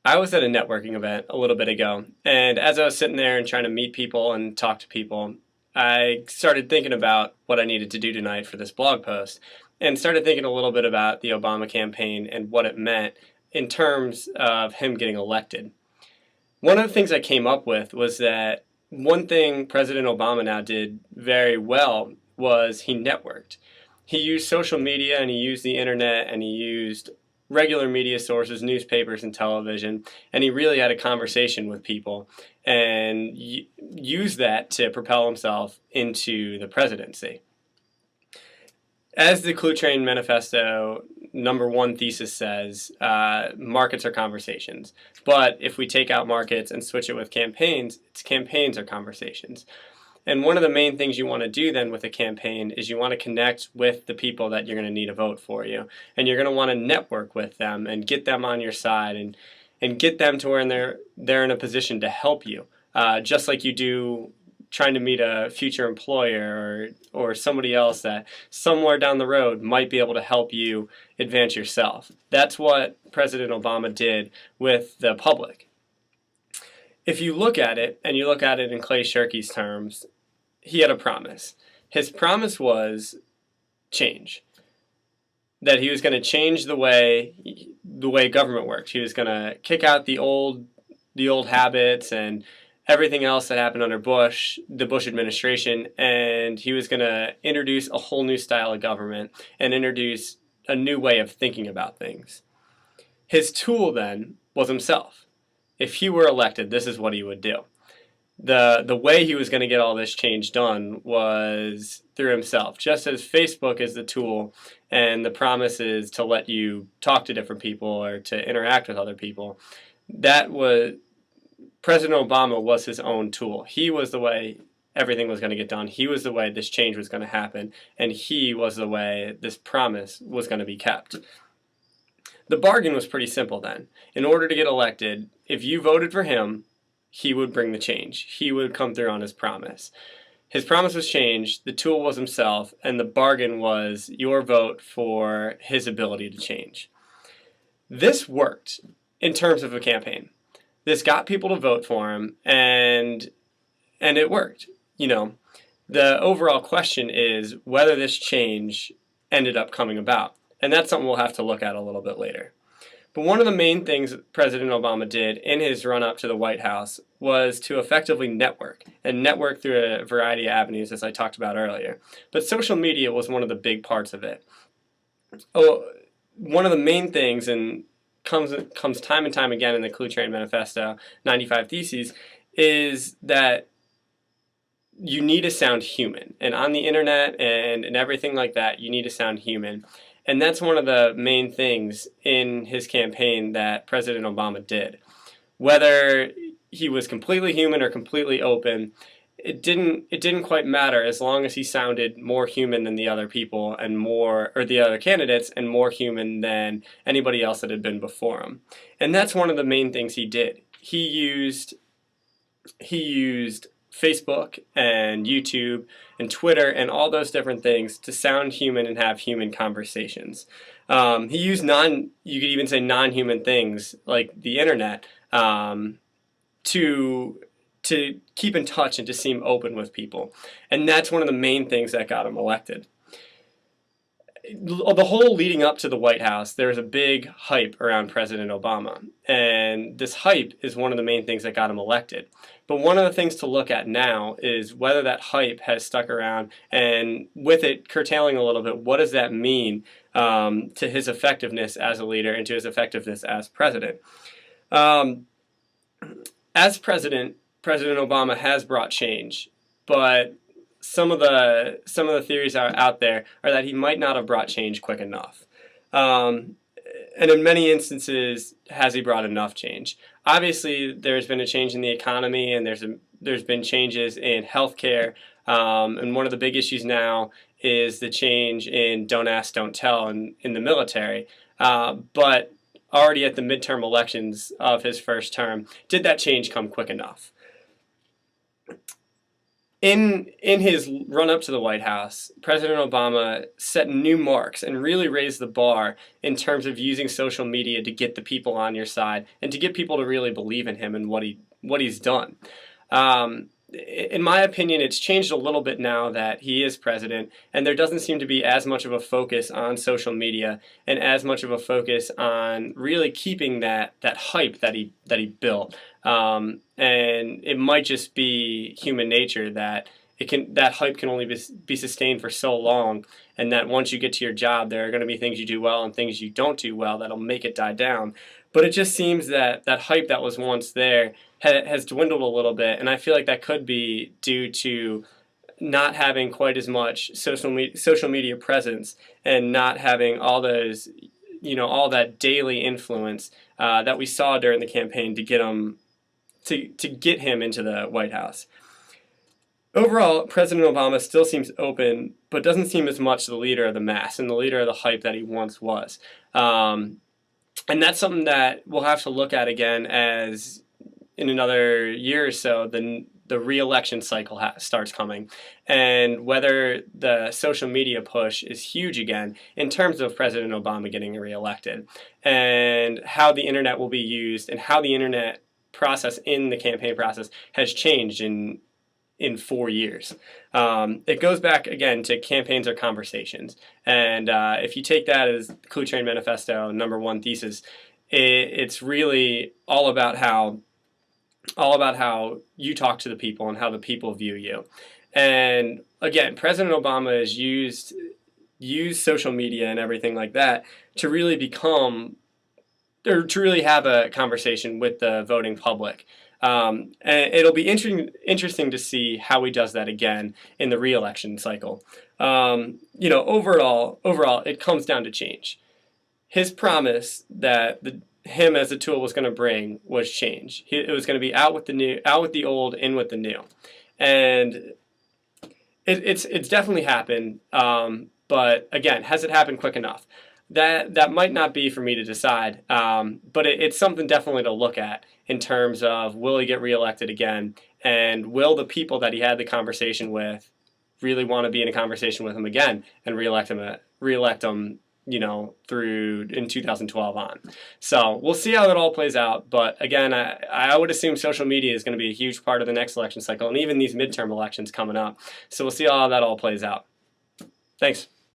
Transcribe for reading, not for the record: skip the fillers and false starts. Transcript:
I was at a networking event a little bit ago, and as I was sitting there and trying to meet people and talk to people, I started thinking about what I needed to do tonight for this blog post, and started thinking a little bit about the Obama campaign and what it meant in terms of him getting elected. One of the things I came up with was that one thing President Obama now did very well was he networked. He used social media and he used the internet and he used regular media sources, newspapers and television, and he really had a conversation with people and used that to propel himself into the presidency. As the Clue Train Manifesto #1 thesis says, markets are conversations. But if we take out markets and switch it with campaigns, it's campaigns are conversations. And one of the main things you want to do then with a campaign is you want to connect with the people that you're going to need to vote for you. And you're going to want to network with them and get them on your side and get them to where they're in a position to help you. Just like you do trying to meet a future employer or somebody else that somewhere down the road might be able to help you advance yourself. That's what President Obama did with the public. If you look at it, and you look at it in Clay Shirky's terms, he had a promise. His promise was change. That he was going to change the way government works. He was going to kick out the old habits and everything else that happened under Bush, the Bush administration, and he was going to introduce a whole new style of government and introduce a new way of thinking about things. His tool then was himself. If he were elected, this is what he would do. The way he was going to get all this change done was through himself. Just as Facebook is the tool and the promise is to let you talk to different people or to interact with other people, President Obama was his own tool. He was the way everything was going to get done. He was the way this change was going to happen, and he was the way this promise was going to be kept. The bargain was pretty simple then. In order to get elected, if you voted for him, he would bring the change. He would come through on his promise. His promise was changed, the tool was himself, and the bargain was your vote for his ability to change. This worked in terms of a campaign. This got people to vote for him, and it worked. You know, the overall question is whether this change ended up coming about. And that's something we'll have to look at a little bit later. But one of the main things President Obama did in his run-up to the White House was to effectively network, and network through a variety of avenues, as I talked about earlier. But social media was one of the big parts of it. One of the main things, and comes time and time again in the Clue Train Manifesto, 95 Theses, is that you need to sound human. And on the internet and everything like that, you need to sound human. And that's one of the main things in his campaign that President Obama did. Whether he was completely human or completely open, it didn't quite matter as long as he sounded more human than the other people and the other candidates and more human than anybody else that had been before him. And that's one of the main things he did. He used Facebook and YouTube and Twitter and all those different things to sound human and have human conversations. He used you could even say non-human things like the internet to keep in touch and to seem open with people. And that's one of the main things that got him elected. The whole leading up to the White House, there was a big hype around President Obama. And this hype is one of the main things that got him elected. But one of the things to look at now is whether that hype has stuck around, and with it curtailing a little bit, what does that mean to his effectiveness as a leader and to his effectiveness as president? As president, President Obama has brought change, but some of the theories out there are that he might not have brought change quick enough. And in many instances, has he brought enough change? Obviously, there's been a change in the economy, and there's been changes in healthcare. And one of the big issues now is the change in don't ask, don't tell in the military. But already at the midterm elections of his first term, did that change come quick enough? in his run up to the White House, President Obama set new marks and really raised the bar in terms of using social media to get the people on your side and to get people to really believe in him and what he's done. In my opinion, it's changed a little bit now that he is president, and there doesn't seem to be as much of a focus on social media and as much of a focus on really keeping that hype that he built. And it might just be human nature that that hype can only be sustained for so long, and that once you get to your job, there are going to be things you do well and things you don't do well that'll make it die down. But it just seems that that hype that was once there has dwindled a little bit, and I feel like that could be due to not having quite as much social media presence and not having all those, all that daily influence that we saw during the campaign to get him into the White House. Overall, President Obama still seems open, but doesn't seem as much the leader of the mass and the leader of the hype that he once was. And that's something that we'll have to look at again as in another year or so, the re-election cycle starts coming, and whether the social media push is huge again in terms of President Obama getting reelected, and how the internet will be used and how the internet process in the campaign process has changed in 4 years. It goes back again to campaigns are conversations, and if you take that as the Cluetrain Manifesto #1 thesis, it's really all about how you talk to the people and how the people view you. And again, President Obama has used social media and everything like that to really have a conversation with the voting public. And it'll be interesting to see how he does that again in the re-election cycle. Overall, it comes down to change. His promise that him as a tool was going to bring was change. It was going to be out with the old, in with the new, and it's definitely happened. But again, has it happened quick enough? That might not be for me to decide, but it's something definitely to look at in terms of, will he get reelected again, and will the people that he had the conversation with really want to be in a conversation with him again and reelect him through in 2012 on. So we'll see how that all plays out. But again, I would assume social media is going to be a huge part of the next election cycle and even these midterm elections coming up. So we'll see how that all plays out. Thanks.